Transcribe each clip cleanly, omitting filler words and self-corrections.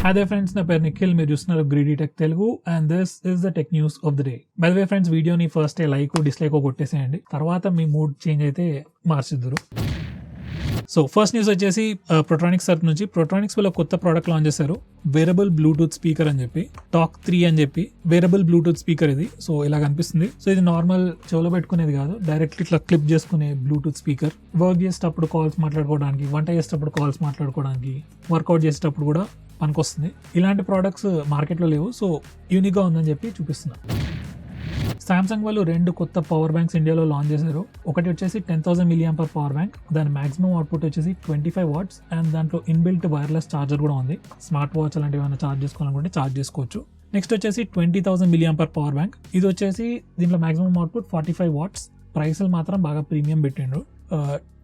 Hi they friends, నా పేరు నిఖిల్. మీరు చూస్తున్నారు greedy tech Telugu and this is the tech news of the day. By the way friends, వీడియోని first like dislike కొట్టేసేయండి, తర్వాత మీ mood change అయితే మార్చిద్దరు. So first news వచ్చేసి ప్రోట్రానిక్స్ తరపు నుంచి. ప్రోట్రానిక్స్ వాళ్ళు కొత్త ప్రోడక్ట్ లాంచ్ చేశారు, వేరబుల్ బ్లూటూత్ స్పీకర్ అని చెప్పి, టాక్ 3 అని చెప్పి వేరబుల్ బ్లూటూత్ స్పీకర్ ఇది. సో ఇలా కనిపిస్తుంది. సో ఇది నార్మల్ చెవులో పెట్టుకునేది కాదు, డైరెక్ట్ ఇట్లా క్లిప్ చేసుకునే బ్లూటూత్ స్పీకర్. వర్క్ చేసేటప్పుడు కాల్స్ మాట్లాడుకోవడానికి, వంట చేసేటప్పుడు కాల్స్ మాట్లాడుకోవడానికి, వర్కౌట్ చేసేటప్పుడు కూడా పనికొస్తుంది. ఇలాంటి ప్రోడక్ట్స్ మార్కెట్లో లేవు, సో యూనిక్గా ఉందని చెప్పి చూపిస్తున్నా. సామ్సంగ్ వాళ్ళు 2 కొత్త పవర్ బ్యాంక్స్ ఇండియాలో లాంచ్ చేశారు. ఒకటి వచ్చేసి 10,000 mAh పవర్ బ్యాంక్, దాని మాక్సిమం అవుట్పుట్ వచ్చేసి 25 watts అండ్ దాంట్లో ఇన్బిల్ట్ వైర్లెస్ ఛార్జర్ కూడా ఉంది. స్మార్ట్ వాచ్ అలాంటివి ఏమైనా ఛార్జ్ చేసుకోవాలనుకుంటే ఛార్జ్ చేసుకోవచ్చు. నెక్స్ట్ వచ్చేసి 20,000 mAh పవర్ బ్యాంక్. ఇది వచ్చేసి దీంట్లో మాక్సిమం అవుట్పుట్ 45 watts. ప్రైస్లు మాత్రం బాగా ప్రీమియం పెట్టిండ్రు.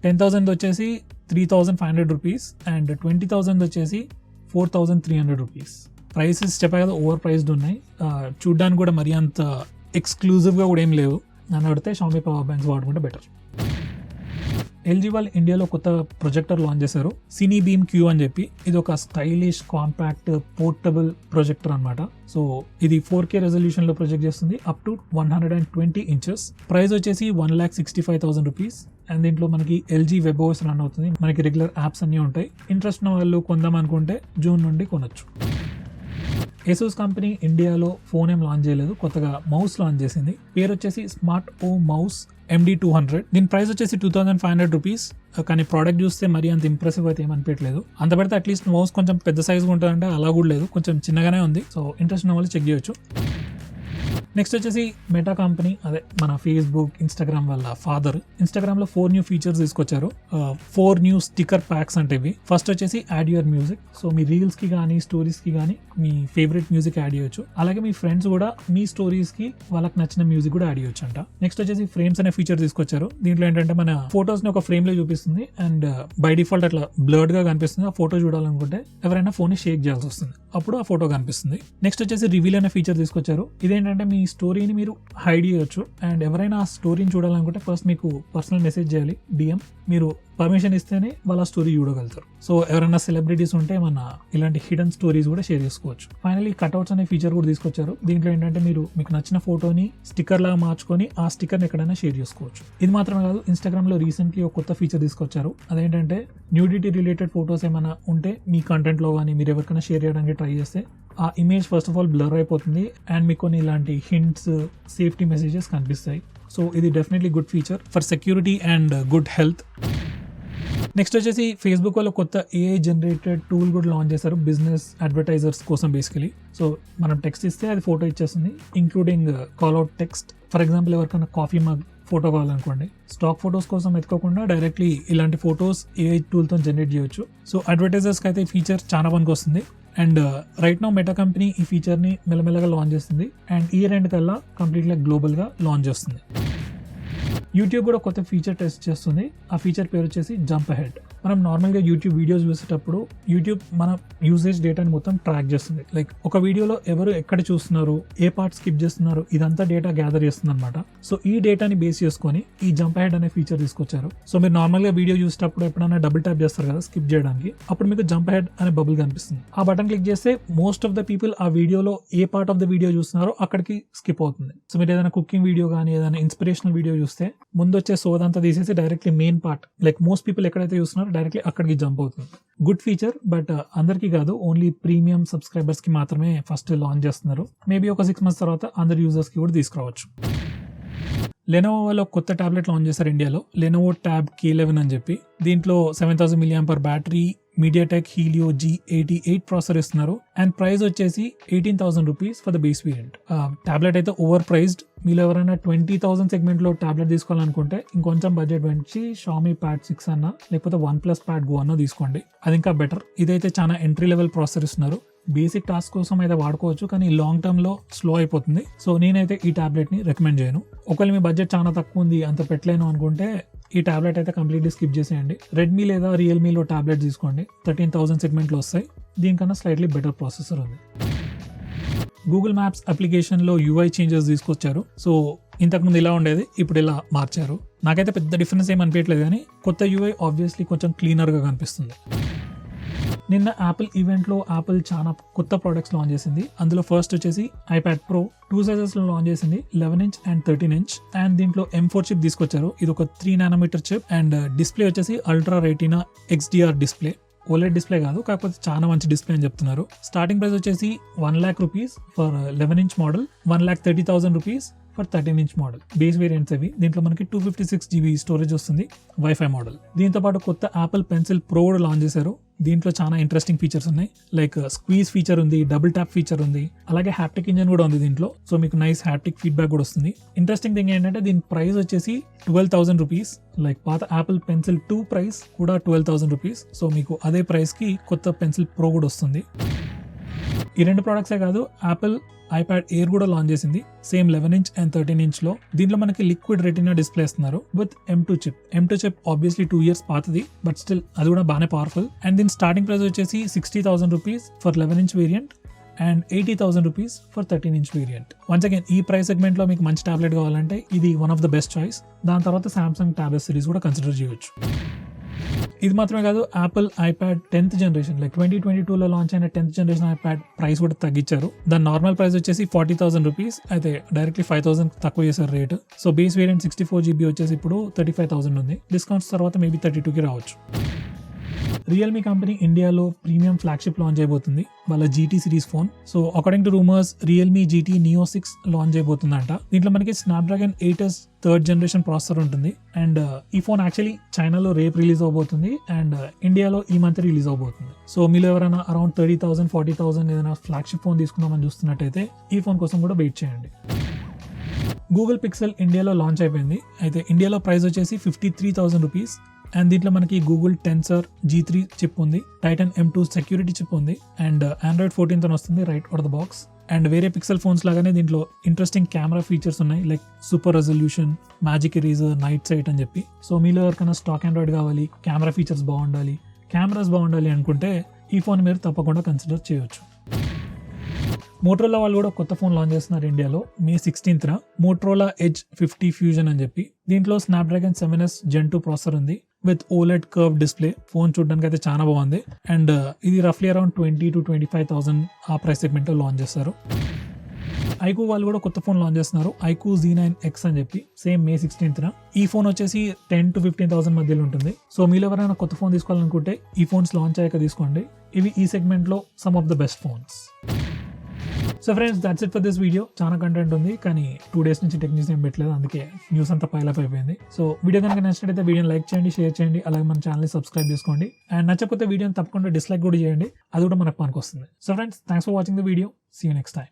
10,000 వచ్చేసి 3,500 రూపీస్ అండ్ 20,000 వచ్చేసి 4,300 రూపీస్. ప్రైసెస్ చెప్పా కదా, ఓవర్ ప్రైస్డ్ ఉన్నాయి. చూడ్డానికి కూడా మరీ అంత ఎక్స్క్లూజివ్గా కూడా ఏం లేవు. నన్ను అడిగితే షామీ పవర్ బ్యాంక్స్ వాడుకుంటే బెటర్. ఎల్జీ వాళ్ళు ఇండియాలో కొత్త ప్రొజెక్టర్ లాంచ్ చేశారు, సినీ బీమ్ క్యూ అని చెప్పి. ఇది ఒక స్టైలిష్ కాంపాక్ట్ పోర్టబుల్ ప్రొజెక్టర్ అనమాట. సో ఇది 4K రెజల్యూషన్లో ప్రొజెక్ట్ చేస్తుంది, అప్ టు 120 inches. ప్రైస్ వచ్చేసి 1,65,000 రూపీస్. అండ్ దీంట్లో మనకి ఎల్జీ వెబ్ ఓఎస్ రన్ అవుతుంది, మనకి రెగ్యులర్ యాప్స్ అన్నీ ఉంటాయి. ఇంట్రెస్ట్ ఉన్న వాళ్ళు కొందాం అనుకుంటే జూన్ నుండి కొనొచ్చు. ఏసూస్ కంపెనీ ఇండియాలో ఫోన్ ఏం లాంచ్ చేయలేదు, కొత్తగా మౌస్ లాంచ్ చేసింది. పేరు వచ్చేసి స్మార్ట్ ఓ మౌస్ MD200. దీని ప్రైస్ వచ్చేసి 2,500 రూపీస్. కానీ ప్రోడక్ట్ చూస్తే మరీ అంత ఇంప్రెసివ్ అయితే ఏమనిపించలేదు. అంత పెడితే అట్లీస్ట్ మౌస్ కొంచెం పెద్ద సైజ్గా ఉంటుందంటే అలా కూడా లేదు, కొంచెం చిన్నగానే ఉంది. సో ఇంట్రెస్ట్ ఉన్న వాళ్ళు చెక్ చేయొచ్చు. నెక్స్ట్ వచ్చేసి మెటా కంపెనీ, అదే మన ఫేస్బుక్ ఇన్స్టాగ్రామ్ వాళ్ళ ఫాదర్, ఇన్స్టాగ్రామ్ లో 4 న్యూ ఫీచర్స్ తీసుకొచ్చారు. 4 న్యూ స్టిక్కర్ ప్యాక్స్ అంటే ఇవి. ఫస్ట్ వచ్చేసి add your music. So me reels కి కానీ స్టోరీస్ కి కానీ మీ ఫేవరెట్ మ్యూజిక్ యాడ్ చేయొచ్చు. అలాగే మీ ఫ్రెండ్స్ కూడా మీ స్టోరీస్ కి వాళ్ళకి నచ్చిన మ్యూజిక్ కూడా యాడ్ చేయొచ్చు అంట. నెక్స్ట్ వచ్చేసి ఫ్రేమ్స్ అనే ఫీచర్ తీసుకొచ్చారు. దీంట్లో ఏంటంటే మన ఫోటోస్ ని ఒక ఫ్రేమ్ లో చూపిస్తుంది అండ్ బై డిఫాల్ట్ అట్లా బ్లర్డ్ గా కనిపిస్తుంది. ఆ ఫోటో చూడాలనుకుంటే ఎవరైనా ఫోన్ ని షేక్ చేయాల్సి వస్తుంది, అప్పుడు ఆ ఫోటో కనిపిస్తుంది. నెక్స్ట్ వచ్చేసి రివీల్ అనే ఫీచర్ తీసుకొచ్చారు. ఇదేంటంటే మీ స్టోరీని మీరు హైడ్ చేయొచ్చు అండ్ ఎవరైనా ఆ స్టోరీని చూడాలనుకుంటే ఫస్ట్ మీకు పర్సనల్ మెసేజ్ చేయాలి, DM. మీరు పర్మిషన్ ఇస్తేనే వాళ్ళ స్టోరీ చూడగలుగుతారు. సో ఎవరైనా సెలబ్రిటీస్ ఉంటే మన ఇలాంటి హిడెన్ స్టోరీస్ కూడా షేర్ చేసుకోవచ్చు. ఫైనల్లీ కట్అవుట్స్ అనే ఫీచర్ కూడా తీసుకొచ్చారు. దీంట్లో ఏంటంటే మీకు నచ్చిన ఫోటోని స్టిక్కర్ లాగా మార్చుకొని ఆ స్టిక్కర్ని ఎక్కడైనా షేర్ చేసుకోవచ్చు. ఇది మాత్రమే కాదు, ఇన్స్టాగ్రామ్ లో రీసెంట్లీ ఒక కొత్త ఫీచర్ తీసుకొచ్చారు. అదేంటంటే న్యూడిటీ రిలేటెడ్ ఫోటోస్ ఏమైనా ఉంటే మీ కంటెంట్ లో కానీ మీరు ఎవరికైనా షేర్ చేయడానికి ట్రై చేస్తే ఆ image first of all blur అయిపోతుంది అండ్ మీకు కొన్ని ఇలాంటి హింట్స్, సేఫ్టీ మెసేజెస్ కనిపిస్తాయి. సో ఇది definitely good feature for security and good health. Next వచ్చేసి ఫేస్బుక్ వాళ్ళు కొత్త AI జనరేటెడ్ టూల్ కూడా లాంచ్ చేశారు బిజినెస్ అడ్వర్టైజర్స్ కోసం బేసికలీ. సో మనం టెక్స్ట్ ఇస్తే అది ఫోటో ఇచ్చేస్తుంది, including callout text. For example ఎవరికైనా కాఫీ మగ్ ఫోటో కావాలనుకోండి, స్టాక్ ఫొటోస్ కోసం ఎత్తుకోకుండా డైరెక్ట్లీ ఇలాంటి ఫొటోస్ AI టూల్తో జనరేట్ చేయొచ్చు. సో అడ్వర్టైజర్స్కి అయితే ఈ ఫీచర్ చాలా పనికి వస్తుంది. And right now meta company ఈ ఫీచర్ని మెల్లమెల్లగా లాంచ్ చేస్తుంది అండ్ ఇయర్ ఎండ్ కల్లా కంప్లీట్గా గ్లోబల్గా లాంచ్ చేస్తుంది. యూట్యూబ్ కూడా కొత్త ఫీచర్ టెస్ట్ చేస్తుంది. ఆ ఫీచర్ పేరు వచ్చేసి జంప్ అహెడ్. మనం నార్మల్గా యూట్యూబ్ వీడియోస్ చూసేటప్పుడు యూట్యూబ్ మన యూసేజ్ డేటాని మొత్తం ట్రాక్ చేస్తుంది. లైక్ ఒక వీడియోలో ఎవరు ఎక్కడ చూస్తున్నారు, ఏ పార్ట్ స్కిప్ చేస్తున్నారు, ఇదంతా డేటా గ్యాదర్ చేస్తుంది అనమాట. సో ఈ డేటాని బేస్ చేసుకొని ఈ జంప్ అహెడ్ అనే ఫీచర్ తీసుకొచ్చారు. సో మీరు నార్మల్గా వీడియో చూసేటప్పుడు ఎప్పుడైనా డబుల్ ట్యాప్ చేస్తారు కదా స్కిప్ చేయడానికి, అప్పుడు మీకు జంప్ అహెడ్ అనే బబుల్ కనిపిస్తుంది. ఆ బటన్ క్లిక్ చేస్తే మోస్ట్ ఆఫ్ ద పీపుల్ ఆ వీడియోలో ఏ పార్ట్ ఆఫ్ ద వీడియో చూస్తున్నారో అక్కడికి స్కిప్ అవుతుంది. సో మీరు ఏదైనా కుకింగ్ వీడియో కానీ ఏదైనా ఇన్స్పిరేషనల్ వీడియో చూస్తే ముందు వచ్చే సోదంతా తీసేసి directly main part, like most people ఎక్కడైతే చూస్తున్నారో డైరెక్ట్లీ అక్కడికి జంప్ అవుతుంది. గుడ్ ఫీచర్, బట్ అందరికీ కాదు, ఓన్లీ ప్రీమియం సబ్స్క్రైబర్స్ కి మాత్రమే ఫస్ట్ లాంచ్ చేస్తున్నారు. మేబీ ఒక 6 months తర్వాత అందరి యూజర్స్ కి కూడా తీసుకురావచ్చు. లెనోవో వాళ్ళు కొత్త టాబ్లెట్ లాంచ్ చేశారు ఇండియాలో, లెనోవో ట్యాబ్ K11 అని చెప్పి. దీంట్లో 7,000 mAh battery, MediaTek Helio G88 processor ఇస్తున్నారు అండ్ ప్రైస్ వచ్చేసి 18,000 rupees for the base variant. Tablet అయితే ఓవర్ ప్రైస్డ్. మీరు ఎవరైనా 20,000 సెగ్మెంట్ లో టాబ్లెట్ తీసుకోవాలనుకుంటే ఇంకొంచెం బడ్జెట్ పెంచి Xiaomi Pad 6 అన్న లేకపోతే OnePlus Pad Go అన్న తీసుకోండి, అది ఇంకా బెటర్. ఇదైతే చాలా ఎంట్రీ లెవెల్ ప్రాసెసర్ ఇస్తున్నారు. బేసిక్ టాస్క్ కోసం అయితే వాడుకోవచ్చు, కానీ లాంగ్ టర్మ్ లో స్లో అయిపోతుంది. సో నేనైతే ఈ టాబ్లెట్ ని రికమెండ్ చేయను. ఒకవేళ మీ బడ్జెట్ చాలా తక్కువ ఉంది, అంత పెట్టలేను అనుకుంటే ఈ టాబ్లెట్ అయితే కంప్లీట్లీ స్కిప్ చేసేయండి. రెడ్మీ లేదా రియల్మీలో టాబ్లెట్ తీసుకోండి, 13,000 సెగ్మెంట్లో వస్తాయి. దీనికన్నా స్లైట్లీ బెటర్ ప్రాసెసర్ ఉంది. గూగుల్ మ్యాప్స్ అప్లికేషన్లో UI చేంజెస్ తీసుకొచ్చారు. సో ఇంతకుముందు ఇలా ఉండేది, ఇప్పుడు ఇలా మార్చారు. నాకైతే పెద్ద డిఫరెన్స్ ఏం అనిపించట్లేదు, కానీ కొత్త UI ఆబ్వియస్లీ కొంచెం క్లీనర్గా కనిపిస్తుంది. నిన్న యాపిల్ ఈవెంట్లో యాపిల్ చాలా కొత్త ప్రొడక్ట్స్ లాంచ్ చేసింది. అందులో ఫస్ట్ వచ్చేసి ఐప్యాడ్ ప్రో 2 సైజెస్ లో లాంచ్ చేసింది, 11 ఇంచ్ అండ్ 13 ఇంచ్. అండ్ దీంట్లో M4 చిప్ తీసుకొచ్చారు. ఇది ఒక 3 నానోమీటర్ చిప్ అండ్ డిస్ప్లే వచ్చేసి ultra retina XDR display. OLED display కాదు, కాకపోతే చాలా మంచి డిస్ప్లే అని చెప్తున్నారు. స్టార్టింగ్ ప్రైస్ వచ్చేసి ₹1,00,000 for 11 inch model, ₹1,30,000 for 13 inch model. Base variants అవి. దీంట్లో మనకి 256GB స్టోరేజ్ వస్తుంది, వైఫై మోడల్. దీంతో పాటు కొత్త యాపిల్ పెన్సిల్ ప్రో కూడా లాంచ్ చేశారు. దీంట్లో చాలా ఇంట్రెస్టింగ్ ఫీచర్స్ ఉన్నాయి. లైక్ స్క్వీజ్ ఫీచర్ ఉంది, డబుల్ ట్యాప్ ఫీచర్ ఉంది, అలాగే హ్యాప్టిక్ ఇంజన్ కూడా ఉంది దీంట్లో. సో మీకు నైస్ హ్యాప్టిక్ ఫీడ్బ్యాక్ కూడా వస్తుంది. ఇంట్రెస్టింగ్ థింగ్ ఏంటంటే దీని ప్రైస్ వచ్చేసి ₹12,000. లైక్ పాత యాపిల్ పెన్సిల్ 2 ప్రైస్ కూడా ₹12,000. సో మీకు అదే ప్రైస్ కి కొత్త పెన్సిల్ ప్రో కూడా వస్తుంది. ఈ రెండు ప్రొడక్ట్సే కాదు, యాపిల్ ఐప్యాడ్ ఎయిర్ కూడా లాంచ్ చేసింది, సేమ్ 11 ఇంచ్ అండ్ 13 ఇంచ్ లో. దీంట్లో మనకి లిక్విడ్ రెటీనా డిస్ప్లే ఇస్తున్నారు with M2 chip. Obviously 2 years పాతది, బట్ స్టిల్ అది కూడా బాగానే పవర్ఫుల్. అండ్ దీని స్టార్టింగ్ ప్రైస్ వచ్చేసి ₹60,000 for 11 inch variant and ₹80,000 for 13 inch variant. Once again ఈ ప్రైస్ సెగ్మెంట్ లో మీకు మంచి టాబ్లెట్ కావాలంటే ఇది one of the best choice. దాని తర్వాత సామ్సంగ్ టాబ్లెట్ సిరీస్ కూడా కన్సిడర్ చేయొచ్చు. ఇది మాత్రమే కాదు, Apple iPad 10th generation like 2022లో లాంచ్ అయిన 10th జనరేషన్ ఐప్యాడ్ ప్రైస్ కూడా తగ్గించారు. దాని నార్మల్ ప్రైస్ వచ్చేసి ₹40,000, అయితే డైరెక్ట్లీ 5,000 తక్కువ చేశారు rate. So base variant 64GB వచ్చేసి ఇప్పుడు 35,000 ఉంది. డిస్కౌంట్స్ తర్వాత మేబీ 32కి రావచ్చు. రియల్మీ కంపెనీ ఇండియాలో ప్రీమియం ఫ్లాగ్షిప్ లాంచ్ అయిపోతుంది, వాళ్ళ GT series phone. So according to rumours Realme GT Neo 6 launch అయిపోతుందంట. దీంట్లో మనకి Snapdragon 8s 3rd generation processor ఉంటుంది. అండ్ ఈ ఫోన్ యాక్చువల్లీ చైనాలో రేపు రిలీజ్ అవబోతుంది అండ్ ఇండియాలో ఈ మంత్ రిలీజ్ అవబోతుంది. సో మీలో ఎవరైనా అరౌండ్ 30,000 40,000 ఏదైనా ఫ్లాగ్షిప్ ఫోన్ తీసుకుందామని చూస్తున్నట్టయితే ఈ ఫోన్ కోసం కూడా వెయిట్ చేయండి. గూగుల్ పిక్సెల్ ఇండియాలో లాంచ్ అయిపోయింది. అయితే ఇండియాలో ప్రైస్ వచ్చేసి ₹53,000. అండ్ దీంట్లో మనకి గూగుల్ టెన్సర్ G3 చిప్ ఉంది, టైటన్ M2 సెక్యూరిటీ చిప్ ఉంది అండ్ Android 14 తో వస్తుంది right out the box. And వేరే పిక్సెల్ ఫోన్స్ లాగానే దీంట్లో ఇంట్రెస్టింగ్ కెమెరా ఫీచర్స్ ఉన్నాయి, like super resolution, magic eraser, night site అని చెప్పి. సో మీలో ఎవరికైనా స్టాక్ ఆండ్రాయిడ్ కావాలి, కెమెరా ఫీచర్స్ బాగుండాలి అనుకుంటే ఈ ఫోన్ మీరు తప్పకుండా కన్సిడర్ చేయొచ్చు. మోటరోలా వాళ్ళు కూడా కొత్త ఫోన్ లాంచ్ చేస్తున్నారు ఇండియాలో May 16th. Motorola Edge 50 fusion అని చెప్పి. దీంట్లో స్నాప్డ్రాగన్ 7s Gen 2 ప్రాసెసర్ ఉంది with OLED curve display. Phone చూడడానికి అయితే చాలా బాగుంది అండ్ ఇది రఫ్లీ అరౌండ్ 20,000 to 25,000 ఆ ప్రైస్ సెగ్మెంట్ లో లాంచ్ చేస్తారు. ఐకూ వాళ్ళు కూడా కొత్త ఫోన్ లాంచ్ చేస్తున్నారు, ఐకూ Z9X అని చెప్పి, సేమ్ May 16th. ఈ ఫోన్ వచ్చేసి 10,000 to 15,000 మధ్యలో ఉంటుంది. సో మీరు ఎవరైనా కొత్త ఫోన్ తీసుకోవాలనుకుంటే ఈ ఫోన్స్ లాంచ్ అయ్యాక తీసుకోండి. ఇవి ఈ సెగ్మెంట్ లో some of the best phones. So friends, that's it for this video. చాలా కంటెంట్ ఉంది కానీ 2 days నుంచి టెక్ న్యూస్ ఏం పెట్టలేదు, అందుకే న్యూస్ అంతా పైలప్ అయిపోయింది. సో వీడియో కనుక నచ్చినట్లయితే వీడియోని లైక్ చేయండి, షేర్ చేయండి, అలాగే మన ఛానల్ని సబ్స్క్రైబ్ చేసుకోండి. అండ్ నచ్చకపోతే వీడియోని తప్పకుండా డిస్లైక్ కూడా చేయండి, అది కూడా మనకు పనికి వస్తుంది. So friends, thanks for watching the video. See you next time.